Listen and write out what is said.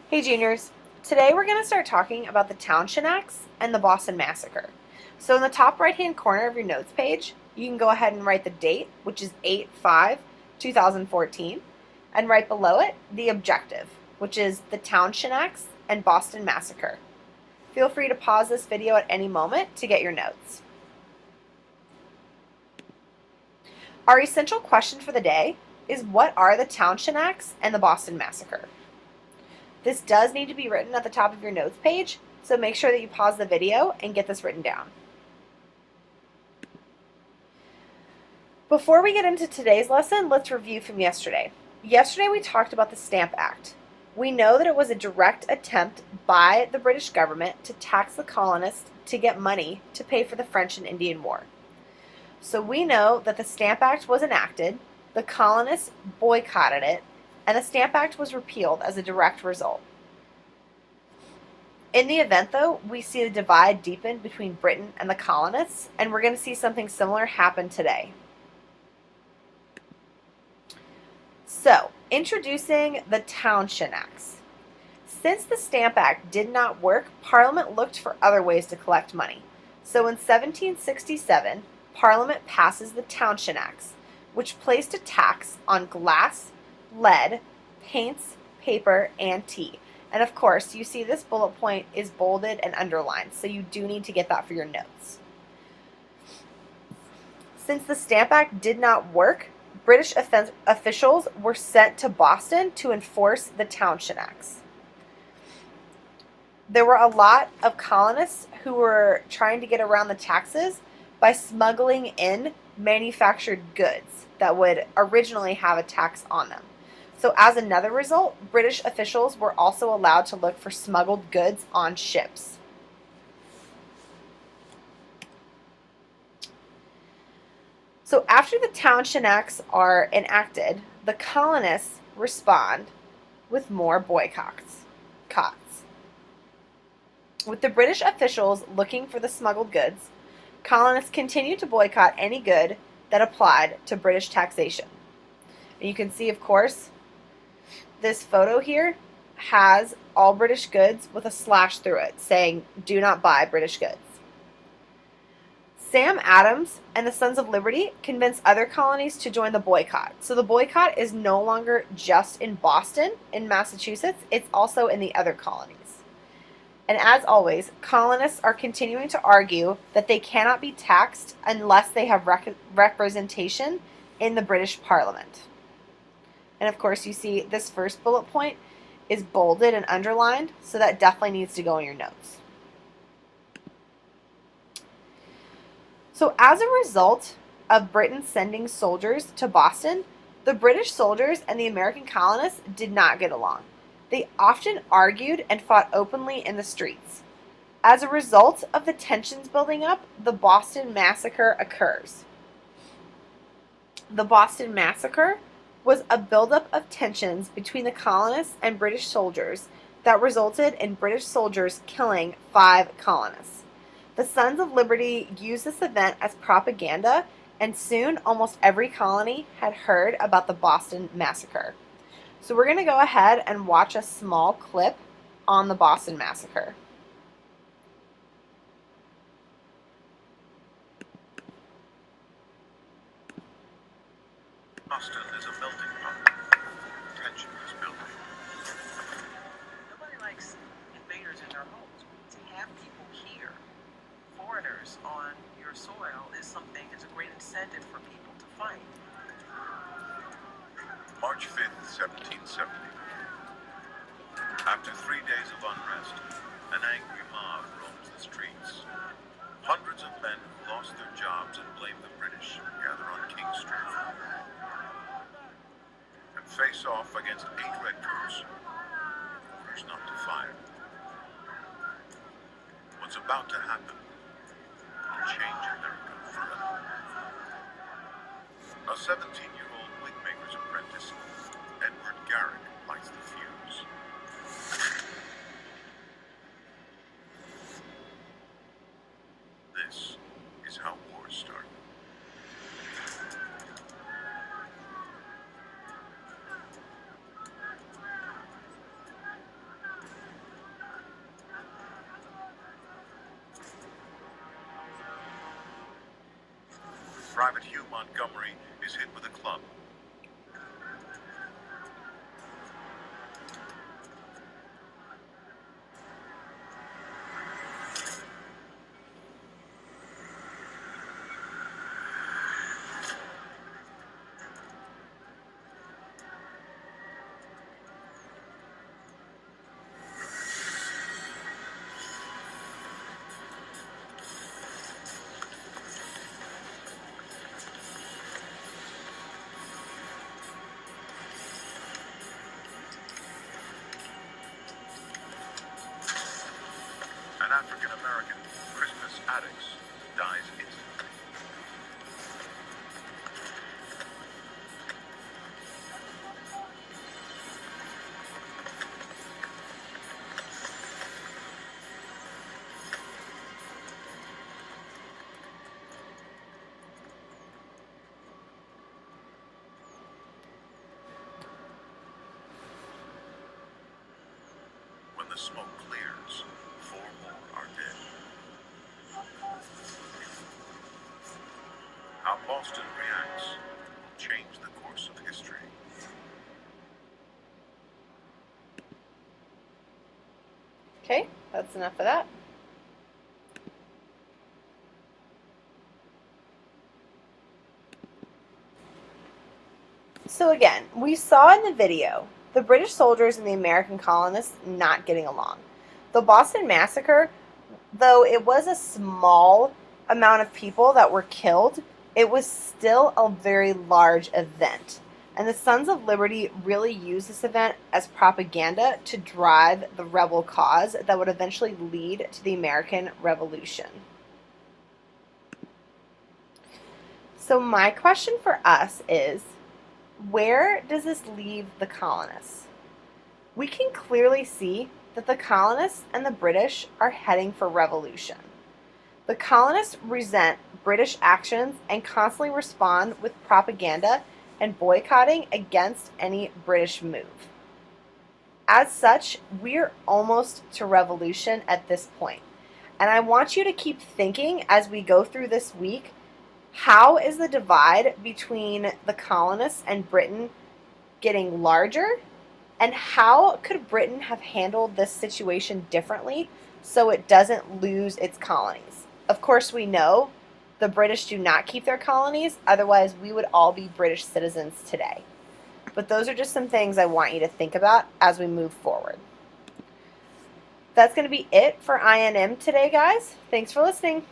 Hey juniors, today we're going to start talking about the Townshend Acts and the Boston Massacre. So in the top right hand corner of your notes page, you can go ahead and write the date, which is 8/5/2014, and right below it, the objective, which is the Townshend Acts and Boston Massacre. Feel free to pause this video at any moment to get your notes. Our essential question for the day is, what are the Townshend Acts and the Boston Massacre? This does need to be written at the top of your notes page, so make sure that you pause the video and get this written down. Before we get into today's lesson, let's review from yesterday. Yesterday we talked about the Stamp Act. We know that it was a direct attempt by the British government to tax the colonists to get money to pay for the French and Indian War. So we know that the Stamp Act was enacted, the colonists boycotted it, and the Stamp Act was repealed as a direct result. In the event, though, we see the divide deepen between Britain and the colonists, and we're going to see something similar happen today. So, introducing the Townshend Acts. Since the Stamp Act did not work, Parliament looked for other ways to collect money. So in 1767, Parliament passes the Townshend Acts, which placed a tax on glass, lead, paints, paper, and tea. And of course, you see this bullet point is bolded and underlined, so you do need to get that for your notes. Since the Stamp Act did not work, British officials were sent to Boston to enforce the Townshend Acts. There were a lot of colonists who were trying to get around the taxes by smuggling in manufactured goods that would originally have a tax on them. So as another result, British officials were also allowed to look for smuggled goods on ships. So after the Townshend Acts are enacted, the colonists respond with more boycotts. With the British officials looking for the smuggled goods, colonists continued to boycott any good that applied to British taxation. And you can see, of course, this photo here has all British goods with a slash through it saying, "Do not buy British goods." Sam Adams and the Sons of Liberty convinced other colonies to join the boycott. So the boycott is no longer just in Boston, in Massachusetts, it's also in the other colonies. And as always, colonists are continuing to argue that they cannot be taxed unless they have representation in the British Parliament. And of course, you see this first bullet point is bolded and underlined, so that definitely needs to go in your notes. So as a result of Britain sending soldiers to Boston, the British soldiers and the American colonists did not get along. They often argued and fought openly in the streets. As a result of the tensions building up, the Boston Massacre occurs. The Boston Massacre was a buildup of tensions between the colonists and British soldiers that resulted in British soldiers killing 5 colonists. The Sons of Liberty used this event as propaganda, and soon almost every colony had heard about the Boston Massacre. So we're going to go ahead and watch a small clip on the Boston Massacre. Boston is a melting pot. Tension is building. Nobody likes invaders in their homes. To have people here, foreigners on your soil, is a great incentive for people to fight. March 5th, 1770. After 3 days of unrest, an angry mob roams the streets. Hundreds of men who lost their jobs and blamed the British gather on King Street and face off against 8 redcoats. Orders not to fire. What's about to happen will change America forever. A 17-year-old wigmaker's apprentice, Edward Garrick, lights the fuse. This is how wars start. Private Hugh Montgomery is hit with a club. An African-American Christmas addict dies instantly. When the smoke clears, 4 more are dead. How Boston reacts will change the course of history. Okay, that's enough of that. So again, we saw in the video the British soldiers and the American colonists not getting along. The Boston Massacre, though it was a small amount of people that were killed, it was still a very large event. And the Sons of Liberty really used this event as propaganda to drive the rebel cause that would eventually lead to the American Revolution. So my question for us is, where does this leave the colonists? We can clearly see that the colonists and the British are heading for revolution. The colonists resent British actions and constantly respond with propaganda and boycotting against any British move. As such, we're almost to revolution at this point. And I want you to keep thinking as we go through this week, how is the divide between the colonists and Britain getting larger? And how could Britain have handled this situation differently so it doesn't lose its colonies? Of course, we know the British do not keep their colonies, otherwise we would all be British citizens today. But those are just some things I want you to think about as we move forward. That's going to be it for INM today, guys. Thanks for listening.